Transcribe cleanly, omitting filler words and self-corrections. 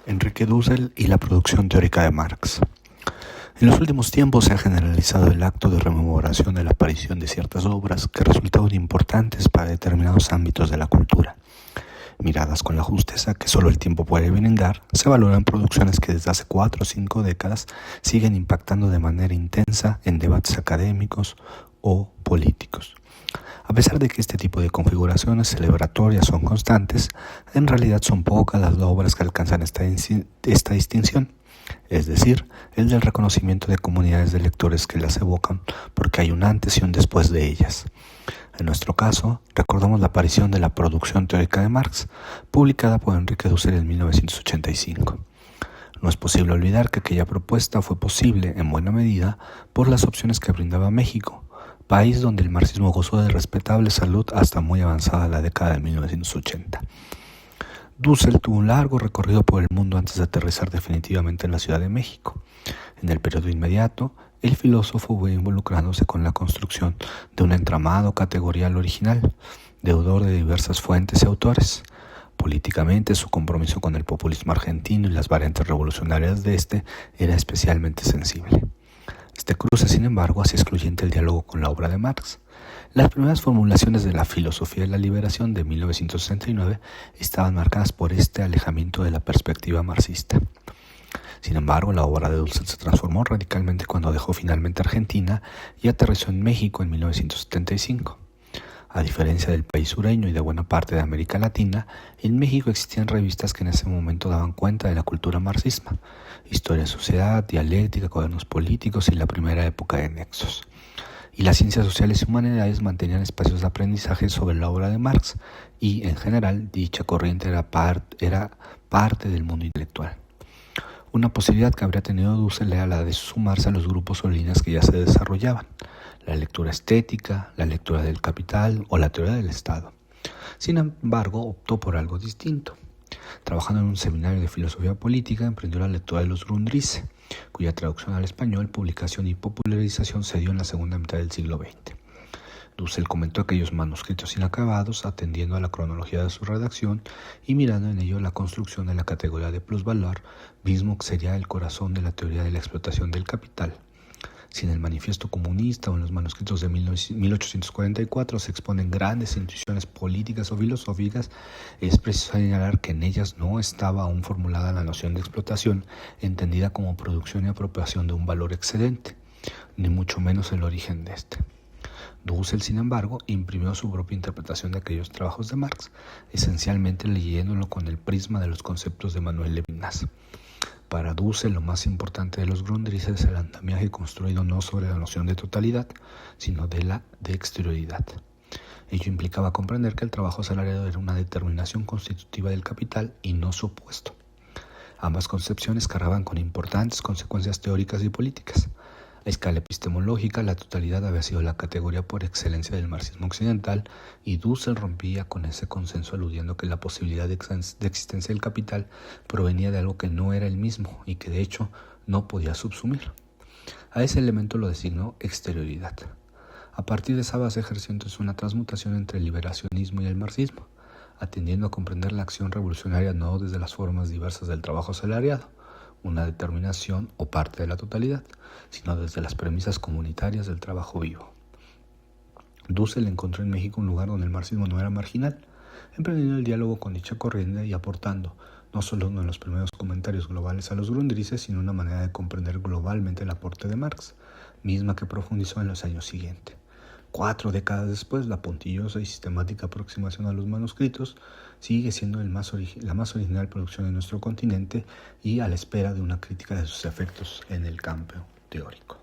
Enrique Dussel y la producción teórica de Marx. En los últimos tiempos se ha generalizado el acto de rememoración de la aparición de ciertas obras que resultaron importantes para determinados ámbitos de la cultura. Miradas con la justeza que solo el tiempo puede brindar, se valoran producciones que desde hace 4 o 5 décadas siguen impactando de manera intensa en debates académicos o políticos. A pesar de que este tipo de configuraciones celebratorias son constantes, en realidad son pocas las obras que alcanzan esta distinción, es decir, el del reconocimiento de comunidades de lectores que las evocan porque hay un antes y un después de ellas. En nuestro caso, recordamos la aparición de la producción teórica de Marx, publicada por Enrique Dussel en 1985. No es posible olvidar que aquella propuesta fue posible, en buena medida, por las opciones que brindaba México, país donde el marxismo gozó de respetable salud hasta muy avanzada la década de 1980. Dussel tuvo un largo recorrido por el mundo antes de aterrizar definitivamente en la Ciudad de México. En el periodo inmediato, el filósofo fue involucrándose con la construcción de un entramado categorial original, deudor de diversas fuentes y autores. Políticamente, su compromiso con el populismo argentino y las variantes revolucionarias de este era especialmente sensible. Este cruce, sin embargo, hacía excluyente el diálogo con la obra de Marx. Las primeras formulaciones de la filosofía de la liberación de 1969 estaban marcadas por este alejamiento de la perspectiva marxista. Sin embargo, la obra de Dussel se transformó radicalmente cuando dejó finalmente Argentina y aterrizó en México en 1975. A diferencia del país sureño y de buena parte de América Latina, en México existían revistas que en ese momento daban cuenta de la cultura marxista: Historia de Sociedad, Dialéctica, Cuadernos Políticos y la primera época de Nexos. Y las ciencias sociales y humanidades mantenían espacios de aprendizaje sobre la obra de Marx y, en general, dicha corriente era parte del mundo intelectual. Una posibilidad que habría tenido Dussel era la de sumarse a los grupos o líneas que ya se desarrollaban: la lectura estética, la lectura del capital o la teoría del Estado. Sin embargo, optó por algo distinto. Trabajando en un seminario de filosofía política, emprendió la lectura de los Grundrisse, cuya traducción al español, publicación y popularización se dio en la segunda mitad del siglo XX. Dussel comentó aquellos manuscritos inacabados, atendiendo a la cronología de su redacción y mirando en ello la construcción de la categoría de plusvalor, mismo que sería el corazón de la teoría de la explotación del capital. Si en el Manifiesto Comunista o en los manuscritos de 1844 se exponen grandes intuiciones políticas o filosóficas, es preciso señalar que en ellas no estaba aún formulada la noción de explotación, entendida como producción y apropiación de un valor excedente, ni mucho menos el origen de este. Dussel, sin embargo, imprimió su propia interpretación de aquellos trabajos de Marx, esencialmente leyéndolo con el prisma de los conceptos de Manuel Levinas. Para Dussel, lo más importante de los Grundrisse es el andamiaje construido no sobre la noción de totalidad, sino de la de exterioridad. Ello implicaba comprender que el trabajo asalariado era una determinación constitutiva del capital y no su opuesto. Ambas concepciones cargaban con importantes consecuencias teóricas y políticas. A escala epistemológica, la totalidad había sido la categoría por excelencia del marxismo occidental, y Dussel rompía con ese consenso aludiendo que la posibilidad de existencia del capital provenía de algo que no era el mismo y que de hecho no podía subsumir. A ese elemento lo designó exterioridad. A partir de esa base ejerció entonces una transmutación entre el liberacionismo y el marxismo, atendiendo a comprender la acción revolucionaria no desde las formas diversas del trabajo asalariado, una determinación o parte de la totalidad, sino desde las premisas comunitarias del trabajo vivo. Dussel encontró en México un lugar donde el marxismo no era marginal, emprendiendo el diálogo con dicha corriente y aportando no solo uno de los primeros comentarios globales a los Grundrisse, sino una manera de comprender globalmente el aporte de Marx, misma que profundizó en los años siguientes. 4 décadas después, la puntillosa y sistemática aproximación a los manuscritos sigue siendo la más original producción de nuestro continente y a la espera de una crítica de sus efectos en el campo teórico.